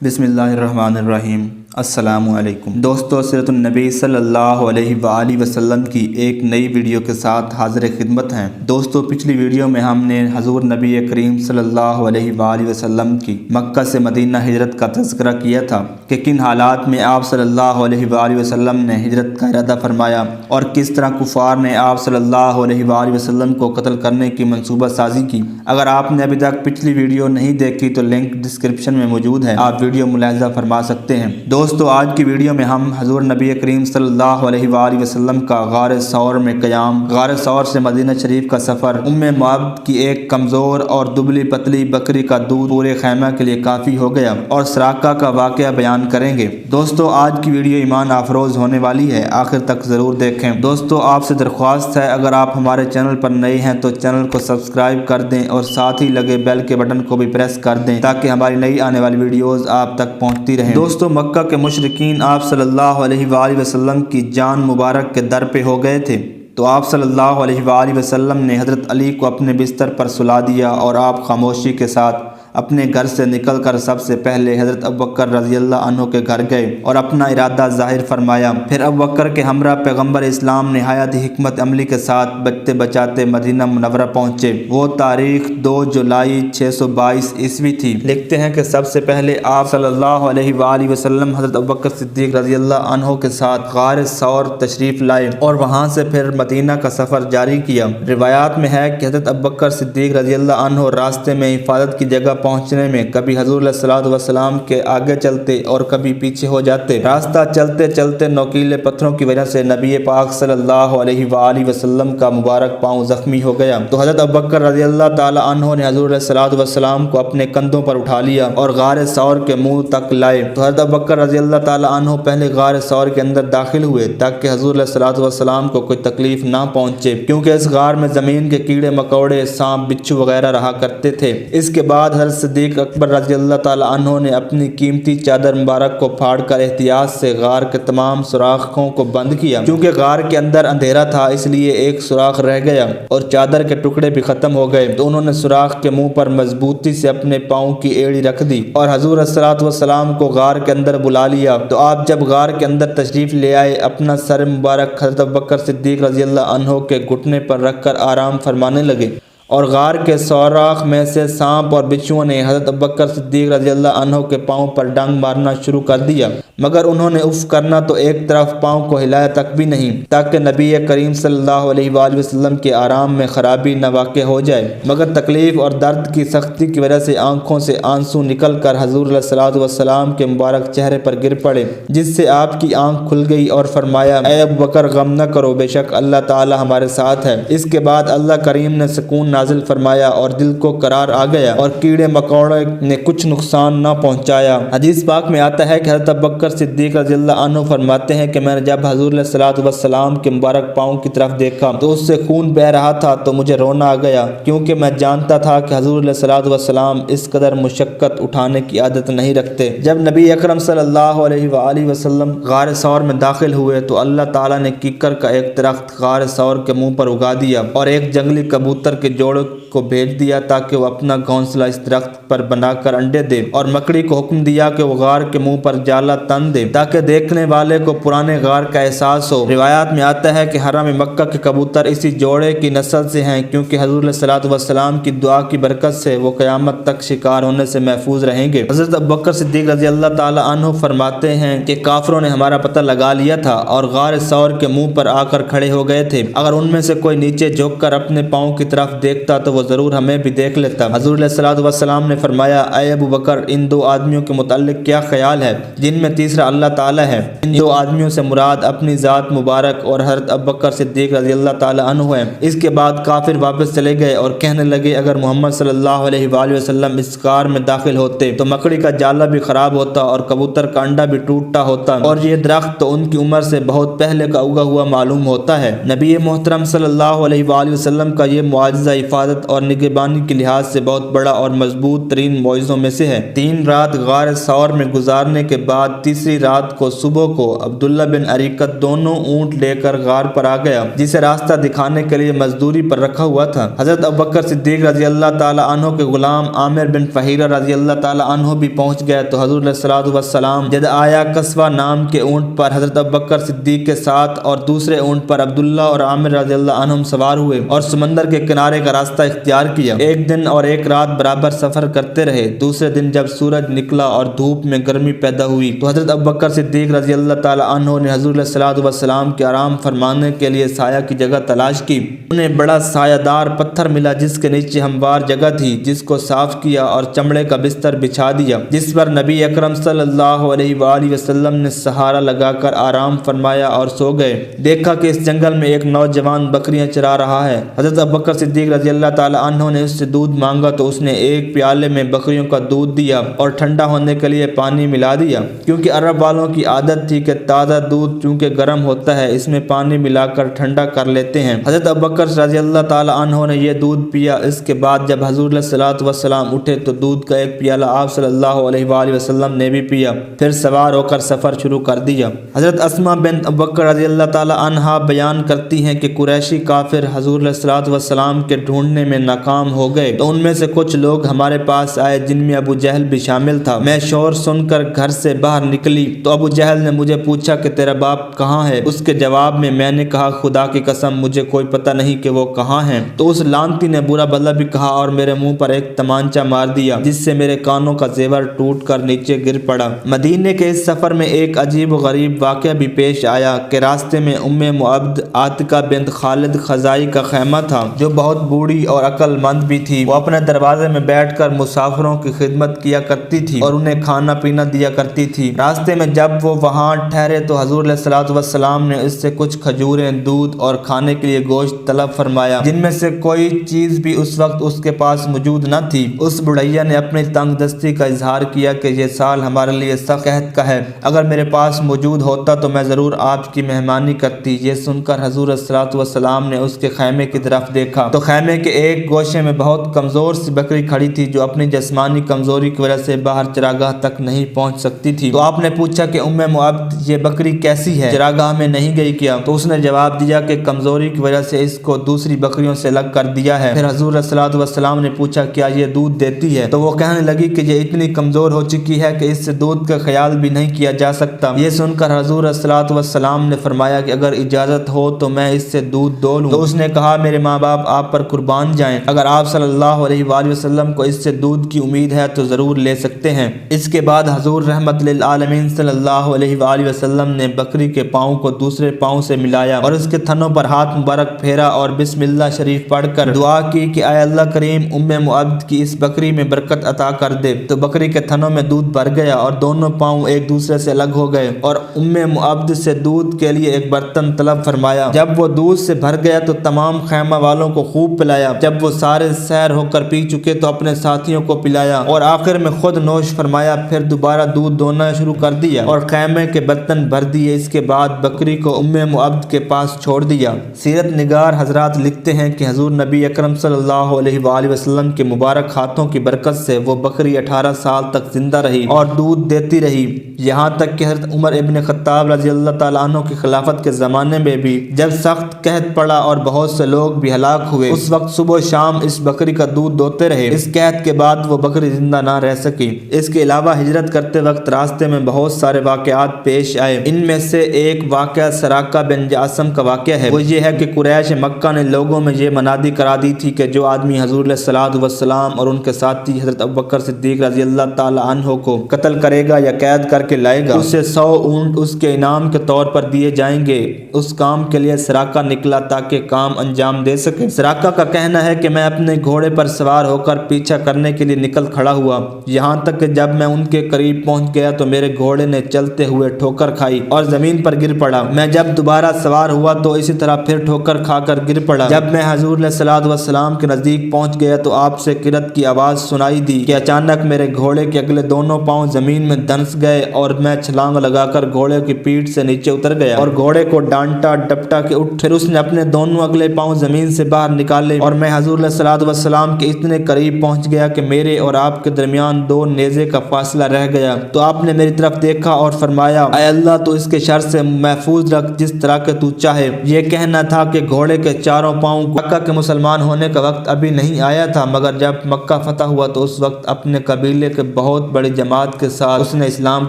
بسم اللہ الرحمن الرحیم۔ السلام علیکم دوستو، سیرت النبی صلی اللہ علیہ وآلہ وسلم کی ایک نئی ویڈیو کے ساتھ حاضر خدمت ہیں۔ دوستو، پچھلی ویڈیو میں ہم نے حضور نبی کریم صلی اللہ علیہ وآلہ وسلم کی مکہ سے مدینہ ہجرت کا تذکرہ کیا تھا کہ کن حالات میں آپ صلی اللہ علیہ وآلہ وسلم نے ہجرت کا ارادہ فرمایا اور کس طرح کفار نے آپ صلی اللہ علیہ وآلہ وسلم کو قتل کرنے کی منصوبہ سازی کی۔ اگر آپ نے ابھی تک پچھلی ویڈیو نہیں دیکھی تو لنک ڈسکرپشن میں موجود ہے، آپ ویڈیو ملاحظہ فرما سکتے ہیں۔ دوستو، آج کی ویڈیو میں ہم حضور نبی کریم صلی اللہ علیہ وآلہ وسلم کا غار ثور میں قیام، غار ثور سے مدینہ شریف کا سفر، معبد کی ایک کمزور اور دبلی پتلی بکری کا دودھ پورے خیمہ کے لیے کافی ہو گیا اور سراقہ کا واقعہ بیان کریں گے۔ دوستو، آج کی ویڈیو ایمان افروز ہونے والی ہے، آخر تک ضرور دیکھیں۔ دوستو، آپ سے درخواست ہے، اگر آپ ہمارے چینل پر نئے ہیں تو چینل کو سبسکرائب کر دیں اور ساتھ ہی لگے بیل کے بٹن کو بھی پریس کر دیں تاکہ ہماری نئی آنے والی ویڈیوز آپ تک پہنچتی رہیں۔ دوستو، مکہ کے مشرکین آپ صلی اللہ علیہ وآلہ وسلم کی جان مبارک کے در پہ ہو گئے تھے، تو آپ صلی اللہ علیہ وآلہ وسلم نے حضرت علی کو اپنے بستر پر سلا دیا اور آپ خاموشی کے ساتھ اپنے گھر سے نکل کر سب سے پہلے حضرت ابوبکر رضی اللہ عنہ کے گھر گئے اور اپنا ارادہ ظاہر فرمایا۔ پھر ابوبکر کے ہمراہ پیغمبر اسلام نہایت حکمت عملی کے ساتھ بچتے بچاتے مدینہ منورہ پہنچے۔ وہ تاریخ 2 جولائی 622 عیسوی تھی۔ لکھتے ہیں کہ سب سے پہلے آپ صلی اللہ علیہ وآلہ وسلم حضرت ابوبکر صدیق رضی اللہ عنہ کے ساتھ غار ثور تشریف لائے اور وہاں سے پھر مدینہ کا سفر جاری کیا۔ روایات میں ہے کہ حضرت ابوبکر صدیق رضی اللہ عنہ راستے میں حفاظت کی جگہ پہنچنے میں کبھی حضور علیہ الصلوۃ والسلام کے آگے چلتے اور کبھی پیچھے ہو جاتے۔ راستہ چلتے چلتے نوکیلے پتھروں کی وجہ سے نبی پاک صلی اللہ علیہ وآلہ وسلم کا مبارک پاؤں زخمی ہو گیا، تو حضرت ابوبکر رضی اللہ تعالی عنہ نے حضور علیہ الصلوۃ والسلام کو اپنے کندھوں پر اٹھا لیا اور غار ثور کے منہ تک لائے۔ تو حضرت ابوبکر رضی اللہ تعالی عنہ پہلے غار ثور کے اندر داخل ہوئے تاکہ حضور علیہ الصلوۃ والسلام کو کوئی تکلیف نہ پہنچے، کیونکہ اس غار میں زمین کے کیڑے مکوڑے، سانپ، بچھو وغیرہ رہا کرتے تھے۔ اس کے بعد حضرت صدیق اکبر رضی اللہ تعالی عنہ نے اپنی قیمتی چادر مبارک کو پھاڑ کر احتیاط سے غار کے تمام سوراخوں کو بند کیا۔ چونکہ غار کے اندر اندھیرا تھا اس لیے ایک سوراخ رہ گیا اور چادر کے ٹکڑے بھی ختم ہو گئے، تو انہوں نے سوراخ کے منہ پر مضبوطی سے اپنے پاؤں کی ایڑی رکھ دی اور حضور علیہ الصلوۃ والسلام کو غار کے اندر بلا لیا۔ تو آپ جب غار کے اندر تشریف لے آئے، اپنا سر مبارک حضرت ابوبکر صدیق رضی اللہ عنہ کے گھٹنے پر رکھ کر آرام فرمانے لگے اور غار کے سوراخ میں سے سانپ اور بچھوؤں نے حضرت ابوبکر صدیق رضی اللہ عنہ کے پاؤں پر ڈنگ مارنا شروع کر دیا، مگر انہوں نے اف کرنا تو ایک طرف پاؤں کو ہلایا تک بھی نہیں، تاکہ نبی کریم صلی اللہ علیہ وآلہ وسلم کے آرام میں خرابی نہ واقع ہو جائے، مگر تکلیف اور درد کی سختی کی وجہ سے آنکھوں سے آنسو نکل کر حضور علیہ الصلوۃ والسلام کے مبارک چہرے پر گر پڑے، جس سے آپ کی آنکھ کھل گئی اور فرمایا، اے ابوبکر غم نہ کرو، بے شک اللہ تعالی ہمارے ساتھ ہے۔ اس کے بعد اللہ کریم نے سکون نازل فرمایا اور دل کو قرار آ گیا اور کیڑے مکوڑے نے کچھ نقصان نہ پہنچایا۔ حدیث پاک میں آتا ہے کہ حضرت ابوبکر صدیق رضی اللہ عنہ فرماتے ہیں کہ میں نے جب حضور علیہ الصلوۃ والسلام کے مبارک پاؤں کی طرف دیکھا تو اس سے خون بہہ رہا تھا، تو مجھے رونا آ گیا، کیونکہ میں جانتا تھا کہ حضور علیہ الصلوۃ والسلام اس قدر مشقت اٹھانے کی عادت نہیں رکھتے۔ جب نبی اکرم صلی اللہ علیہ وآلہ وسلم غار ثور میں داخل ہوئے تو اللہ تعالیٰ نے کیکر کا ایک درخت غار ثور کے منہ پر اگا دیا اور ایک جنگلی کبوتر کے جوڑے کو بھیج دیا تاکہ وہ اپنا گھونسلہ اس درخت پر بنا کر انڈے دے، اور مکڑی کو حکم دیا کہ وہ غار کے منہ پر جالا تن دے تاکہ دیکھنے والے کو پرانے غار کا احساس ہو۔ روایات میں آتا ہے کہ حرم مکہ کے کبوتر اسی جوڑے کی نسل سے ہیں، کیونکہ حضور علیہ الصلوۃ والسلام کی دعا کی برکت سے وہ قیامت تک شکار ہونے سے محفوظ رہیں گے۔ حضرت ابوبکر صدیق رضی اللہ تعالی عنہ فرماتے ہیں کہ کافروں نے ہمارا پتہ لگا لیا تھا اور غار ثور کے منہ پر آ کر کھڑے ہو گئے تھے، اگر ان میں سے کوئی نیچے جھک کر اپنے پاؤں کی طرف دیکھتا تو وہ ضرور ہمیں بھی دیکھ لیتا۔ حضور علیہ الصلوۃ والسلام نے فرمایا، اے ابوبکر، ان 2 آدمیوں کے متعلق کیا خیال ہے جن میں تیسرا اللہ تعالیٰ ہے؟ ان 2 آدمیوں سے مراد اپنی ذات مبارک اور حضرت ابوبکر صدیق رضی اللہ تعالی عنہ ہے۔ اس کے بعد کافر واپس چلے گئے اور کہنے لگے، اگر محمد صلی اللہ علیہ وآلہ وسلم اس غار میں داخل ہوتے تو مکڑی کا جالا بھی خراب ہوتا اور کبوتر کا انڈا بھی ٹوٹتا ہوتا، اور یہ درخت تو ان کی عمر سے بہت پہلے کا اگا ہوا معلوم ہوتا ہے۔ نبی محترم صلی اللہ علیہ وآلہ وسلم کا یہ معجزہ حفاظت اور نگہبانی کے لحاظ سے بہت بڑا اور مضبوط ترین معجزوں میں سے ہے۔ 3 رات غار ثور میں گزارنے کے بعد تیسری رات کو صبح کو عبداللہ بن اریقت دونوں اونٹ لے کر غار پر آ گیا، جسے راستہ دکھانے کے لیے مزدوری پر رکھا ہوا تھا۔ حضرت ابوبکر صدیق رضی اللہ تعالی عنہ کے غلام عامر بن فہیرہ رضی اللہ تعالی عنہ بھی پہنچ گئے تو حضور علیہ الصلوۃ والسلام جد آیا قصوہ نام کے اونٹ پر حضرت ابوبکر صدیق کے ساتھ اور دوسرے اونٹ پر عبداللہ اور عامر رضی اللہ عنہم سوار ہوئے اور سمندر کے کنارے کا راستہ اختیار کیا۔ 1 دن اور 1 رات برابر سفر کرتے رہے۔ دوسرے دن جب سورج نکلا اور دھوپ میں گرمی پیدا ہوئی تو حضرت ابوبکر صدیق رضی اللہ تعالی عنہ نے حضور علیہ الصلوۃ والسلام کے آرام فرمانے کے لیے سایہ کی جگہ تلاش کی۔ انہیں بڑا سایہ دار پتھر ملا جس کے نیچے ہموار جگہ تھی، جس کو صاف کیا اور چمڑے کا بستر بچھا دیا، جس پر نبی اکرم صلی اللہ علیہ وآلہ وسلم نے سہارا لگا کر آرام فرمایا اور سو گئے۔ دیکھا کہ اس جنگل میں ایک نوجوان بکریاں چرا رہا ہے۔ حضرت ابوبکر صدیق رضی اللہ تعالی عنہ نے اس سے دودھ مانگا تو اس نے ایک پیالے میں بکریوں کا دودھ دیا اور ٹھنڈا ہونے کے لیے پانی ملا دیا، کیونکہ عرب والوں کی عادت تھی کہ تازہ دودھ چونکہ گرم ہوتا ہے اس میں پانی ملا کر ٹھنڈا کر لیتے ہیں۔ حضرت ابوبکر رضی اللہ تعالی عنہ نے یہ دودھ پیا۔ اس کے بعد جب حضور علیہ الصلوۃ والسلام اٹھے تو دودھ کا ایک پیالہ آپ صلی اللہ علیہ وآلہ وسلم نے بھی پیا، پھر سوار ہو کر سفر شروع کر دیا۔ حضرت اسماء بنت ابوبکر رضی اللہ تعالی عنہا بیان کرتی ہیں کہ قریشی کافر حضور علیہ الصلوۃ والسلام کے ڈھونڈنے میں ناکام ہو گئے تو ان میں سے کچھ لوگ ہمارے پاس آئے جن میں ابو جہل بھی شامل تھا۔ میں شور سن کر گھر سے باہر نکلی تو ابو جہل نے مجھے پوچھا کہ تیرا باپ کہاں ہے؟ اس کے جواب میں نے کہا خدا کی قسم مجھے کوئی پتہ نہیں کہ وہ کہاں ہیں۔ تو اس لعنتی نے برا بھلا بھی کہا اور میرے منہ پر ایک تمانچہ مار دیا جس سے میرے کانوں کا زیور ٹوٹ کر نیچے گر پڑا۔ مدینے کے اس سفر میں ایک عجیب و غریب واقعہ بھی پیش آیا کہ راستے میں معبد عاتکہ بنت خالد خزائی کا خیمہ تھا جو بہت بوڑھی اور عقل مند بھی تھی۔ وہ اپنے دروازے میں بیٹھ کر مسافروں کی خدمت کیا کرتی تھی اور انہیں کھانا پینا دیا کرتی تھی۔ راستے میں جب وہ وہاں ٹھہرے تو حضور علیہ الصلوۃ والسلام نے اس سے کچھ کھجوریں، دودھ اور کھانے کے لیے گوشت طلب فرمایا، جن میں سے کوئی چیز بھی اس وقت اس کے پاس موجود نہ تھی۔ اس بڑھیا نے اپنی تنگ دستی کا اظہار کیا کہ یہ سال ہمارے لیے سخت قحط کا ہے، اگر میرے پاس موجود ہوتا تو میں ضرور آپ کی مہمانی کرتی۔ یہ سن کر حضور علیہ الصلوۃ والسلام نے اس کے خیمے کی طرف دیکھا تو خیمے کے ایک گوشے میں بہت کمزور سی بکری کھڑی تھی جو اپنی جسمانی کمزوری کی وجہ سے باہر چراگاہ تک نہیں پہنچ سکتی تھی۔ تو آپ نے پوچھا کہ معبد یہ بکری کیسی ہے، چراگاہ میں نہیں گئی کیا؟ تو اس نے جواب دیا کہ کمزوری کی وجہ سے اس کو دوسری بکریوں سے الگ کر دیا ہے۔ پھر حضور علیہ الصلوۃ والسلام نے پوچھا کیا یہ دودھ دیتی ہے؟ تو وہ کہنے لگی کہ یہ اتنی کمزور ہو چکی ہے کہ اس سے دودھ کا خیال بھی نہیں کیا جا سکتا۔ یہ سن کر حضور علیہ الصلوۃ والسلام نے فرمایا کہ اگر اجازت ہو تو میں اس سے دودھ دو لوں۔ تو اس نے کہا میرے ماں باپ آپ پر قربان جائیں، اگر آپ صلی اللہ علیہ وآلہ وسلم کو اس سے دودھ کی امید ہے تو ضرور لے سکتے ہیں۔ اس کے بعد حضور رحمت للعالمین صلی اللہ علیہ وآلہ وسلم نے بکری کے پاؤں کو دوسرے پاؤں سے ملایا اور اس کے تھنوں پر ہاتھ مبارک پھیرا اور بسم اللہ شریف پڑھ کر دعا کی کہ اے اللہ کریم معبد کی اس بکری میں برکت عطا کر دے۔ تو بکری کے تھنوں میں دودھ بھر گیا اور دونوں پاؤں ایک دوسرے سے الگ ہو گئے اور معبد سے دودھ کے لیے ایک برتن طلب فرمایا۔ جب وہ دودھ سے بھر گیا تو تمام خیمہ والوں کو خوب پلایا۔ جب وہ سارے سیر ہو کر پی چکے تو اپنے ساتھیوں کو پلایا اور آخر میں خود نوش فرمایا، پھر دوبارہ دودھ دونا شروع کر دیا اور خیمے کے برتن بھر دیے۔ اس کے بعد بکری کو معبد کے پاس چھوڑ دیا۔ سیرت نگار حضرات لکھتے ہیں کہ حضور نبی اکرم صلی اللہ علیہ وآلہ وسلم کے مبارک ہاتھوں کی برکت سے وہ بکری 18 سال تک زندہ رہی اور دودھ دیتی رہی، یہاں تک کہ حضرت عمر ابن خطاب رضی اللہ تعالیٰ عنہ کی خلافت کے زمانے میں بھی جب سخت قحط پڑا اور بہت سے لوگ بھی ہلاک ہوئے، اس وقت صبح و شام اس بکری کا دودھ دوتے رہے۔ اس قحط کے بعد وہ بکری زندہ نہ رہ سکی۔ اس کے علاوہ ہجرت کرتے وقت راستے میں بہت سارے واقعات پیش آئے۔ ان میں سے ایک واقعہ سراقہ بن جاسم کا واقعہ ہے۔ وہ یہ ہے کہ قریش مکہ نے لوگوں میں یہ منادی کرا دی تھی کہ جو آدمی حضور علیہ الصلوۃ والسلام اور ان کے ساتھی حضرت ابوبکر صدیق رضی اللہ تعالی عنہ کو قتل کرے گا یا قید کر کے لائے گا، اسے 100 اونٹ اس کے انعام کے طور پر دیے جائیں گے۔ اس کام کے لیے سراقہ نکلا تاکہ کام انجام دے سکے۔ سراقہ کا کہنا ہے کہ میں اپنے گھوڑے پر سوار ہو کر پیچھا کرنے کے لیے نکل کھڑا ہوا، یہاں تک کہ جب میں ان کے قریب پہنچ گیا تو میرے گھوڑے نے چلتے ہوئے ٹھوکر کھائی اور زمین پر گر پڑا۔ میں جب دوبارہ سوار ہوا تو اسی طرح پھر ٹھوکر کھا کر گر پڑا۔ جب میں حضور علیہ الصلوۃ والسلام کے نزدیک پہنچ گیا تو آپ سے قرت کی آواز سنائی دی کہ اچانک میرے گھوڑے کے اگلے دونوں پاؤں زمین میں دھنس گئے اور میں چھلانگ لگا کر گھوڑے کی پیٹھ سے نیچے اتر گیا اور گھوڑے کو ڈانٹا ڈپٹا کے اٹھ۔ پھر اس نے اپنے دونوں اگلے پاؤں زمین سے باہر نکالے والے، اور میں حضور علیہ الصلوۃ والسلام کے اتنے قریب پہنچ گیا کہ میرے اور آپ کے درمیان 2 نیزے کا فاصلہ رہ گیا۔ تو آپ نے میری طرف دیکھا اور فرمایا، اے اللہ تو اس کے شر سے محفوظ رکھ جس طرح کہ تو چاہے۔ یہ کہنا تھا کہ گھوڑے کے چاروں پاؤں مکہ کے مسلمان ہونے کا وقت ابھی نہیں آیا تھا، مگر جب مکہ فتح ہوا تو اس وقت اپنے قبیلے کے بہت بڑی جماعت کے ساتھ اس نے اسلام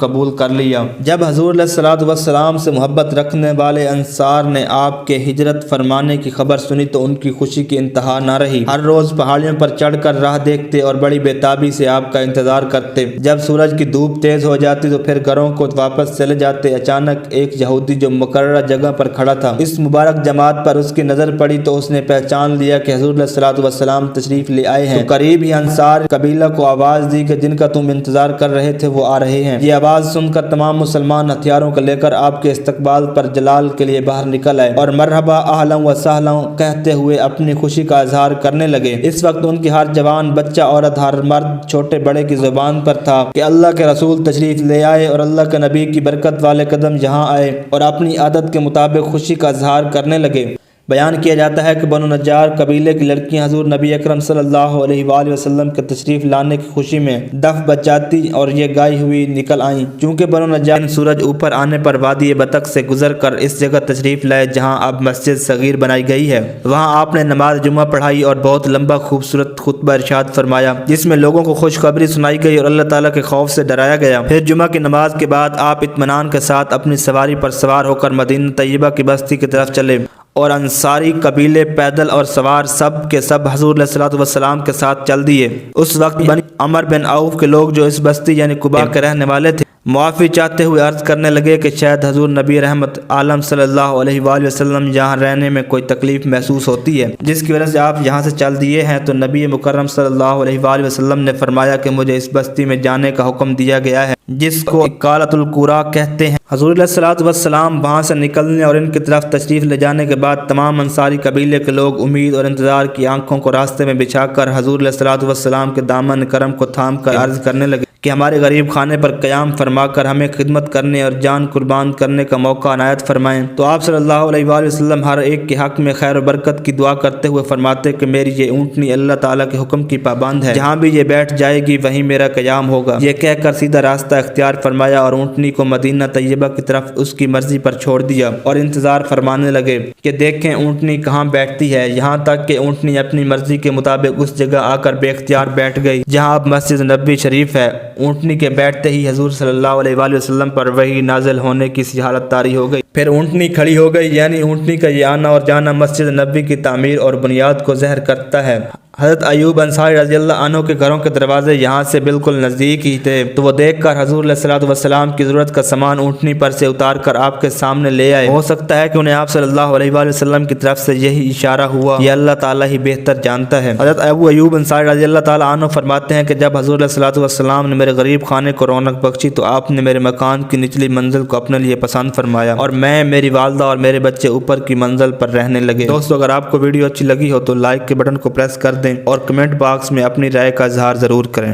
قبول کر لیا۔ جب حضور علیہ الصلوۃ والسلام سے محبت رکھنے والے انصار نے آپ کے ہجرت فرمانے کی خبر سنی تو ان کی خوشی کی انتہا نہ رہی۔ ہر روز پہاڑیوں پر چڑھ کر راہ دیکھتے اور بڑی بےتابی سے آپ کا انتظار کرتے۔ جب سورج کی دھوپ تیز ہو جاتی تو پھر گھروں کو واپس چلے جاتے۔ اچانک ایک یہودی جو مقررہ جگہ پر کھڑا تھا، اس مبارک جماعت پر اس کی نظر پڑی تو اس نے پہچان لیا کہ حضور علیہ الصلوۃ والسلام تشریف لے آئے ہیں۔ تو قریب ہی انصار قبیلہ کو آواز دی کہ جن کا تم انتظار کر رہے تھے وہ آ رہے ہیں۔ یہ آواز سن کر تمام مسلمان ہتھیاروں کو لے کر آپ کے استقبال پر جلال کے لیے باہر نکل آئے اور مرحبا اہلا و سہلا کہتے ہوئے اپنی خوشی کا اظہار کرنے لگے۔ اس وقت ان کی ہر جوان، بچہ، عورت، ہر مرد، چھوٹے بڑے کی زبان پر تھا کہ اللہ کے رسول تشریف لے آئے اور اللہ کے نبی کی برکت والے قدم یہاں آئے، اور اپنی عادت کے مطابق خوشی کا اظہار کرنے لگے۔ بیان کیا جاتا ہے کہ بنو نجار قبیلے کی لڑکیاں حضور نبی اکرم صلی اللہ علیہ وآلہ وسلم کے تشریف لانے کی خوشی میں دف بجاتی اور یہ گائی ہوئی نکل آئیں۔ چونکہ بنو نجار سورج اوپر آنے پر وادی بطخ سے گزر کر اس جگہ تشریف لائے جہاں اب مسجد صغیر بنائی گئی ہے۔ وہاں آپ نے نماز جمعہ پڑھائی اور بہت لمبا خوبصورت خطبہ ارشاد فرمایا جس میں لوگوں کو خوشخبری سنائی گئی اور اللہ تعالیٰ کے خوف سے ڈرایا گیا۔ پھر جمعہ کی نماز کے بعد آپ اطمینان کے ساتھ اپنی سواری پر سوار ہو کر مدینہ طیبہ کی بستی کی طرف چلے، اور انصاری قبیلے پیدل اور سوار سب کے سب حضور علیہ الصلوۃ والسلام کے ساتھ چل دیے۔ اس وقت بنی عمر بن عوف کے لوگ جو اس بستی یعنی قباء کے رہنے والے تھے معافی چاہتے ہوئے عرض کرنے لگے کہ شاید حضور نبی رحمت عالم صلی اللہ علیہ وآلہ وسلم یہاں رہنے میں کوئی تکلیف محسوس ہوتی ہے جس کی وجہ سے آپ یہاں سے چل دیے ہیں۔ تو نبی مکرم صلی اللہ علیہ وآلہ وسلم نے فرمایا کہ مجھے اس بستی میں جانے کا حکم دیا گیا ہے جس کو اقالۃ القریٰ کہتے ہیں۔ حضور علیہ الصلوۃ والسلام وہاں سے نکلنے اور ان کی طرف تشریف لے جانے کے بعد تمام انصاری قبیلے کے لوگ امید اور انتظار کی آنکھوں کو راستے میں بچھا کر حضور علیہ الصلوۃ والسلام کے دامن کرم کو تھام کر عرض کرنے لگے کہ ہمارے غریب خانے پر قیام فرما کر ہمیں خدمت کرنے اور جان قربان کرنے کا موقع عنایت فرمائیں۔ تو آپ صلی اللہ علیہ وآلہ وسلم ہر ایک کے حق میں خیر و برکت کی دعا کرتے ہوئے فرماتے کہ میری یہ اونٹنی اللہ تعالیٰ کے حکم کی پابند ہے، جہاں بھی یہ بیٹھ جائے گی وہیں میرا قیام ہوگا۔ یہ کہہ کر سیدھا راستہ اختیار فرمایا اور اونٹنی کو مدینہ طیبہ کی طرف اس کی مرضی پر چھوڑ دیا اور انتظار فرمانے لگے کہ دیکھیں اونٹنی کہاں بیٹھتی ہے، یہاں تک کہ اونٹنی اپنی مرضی کے مطابق اس جگہ آ کر بے اختیار بیٹھ گئی جہاں اب مسجد نبوی شریف ہے۔ اونٹنی کے بیٹھتے ہی حضور صلی اللہ علیہ وآلہ وسلم پر وحی نازل ہونے کی سی حالت طاری ہو گئی۔ پھر اونٹنی کھڑی ہو گئی، یعنی اونٹنی کا یہ آنا اور جانا مسجد نبوی کی تعمیر اور بنیاد کو ظاہر کرتا ہے۔ حضرت ایوب انصاری رضی اللہ عنہ کے گھروں کے دروازے یہاں سے بالکل نزدیک ہی تھے، تو وہ دیکھ کر حضور علیہ الصلوۃ والسلام کی ضرورت کا سامان اونٹنی پر سے اتار کر آپ کے سامنے لے آئے۔ ہو سکتا ہے کہ انہیں آپ صلی اللہ علیہ وآلہ وسلم کی طرف سے یہی اشارہ ہوا، یہ اللہ تعالیٰ ہی بہتر جانتا ہے۔ حضرت ابو ایوب انصاری رضی اللہ تعالیٰ عنہ فرماتے ہیں کہ جب حضور علیہ الصلوۃ والسلام نے میرے غریب خانے کو رونق بخشی تو آپ نے میرے مکان کی نچلی منزل کو اپنے لیے پسند فرمایا اور میں، میری والدہ اور میرے بچے اوپر کی منزل پر رہنے لگے۔ دوستو اگر آپ کو ویڈیو اچھی لگی ہو تو لائک کے بٹن کو پریس کر دیں اور کمنٹ باکس میں اپنی رائے کا اظہار ضرور کریں۔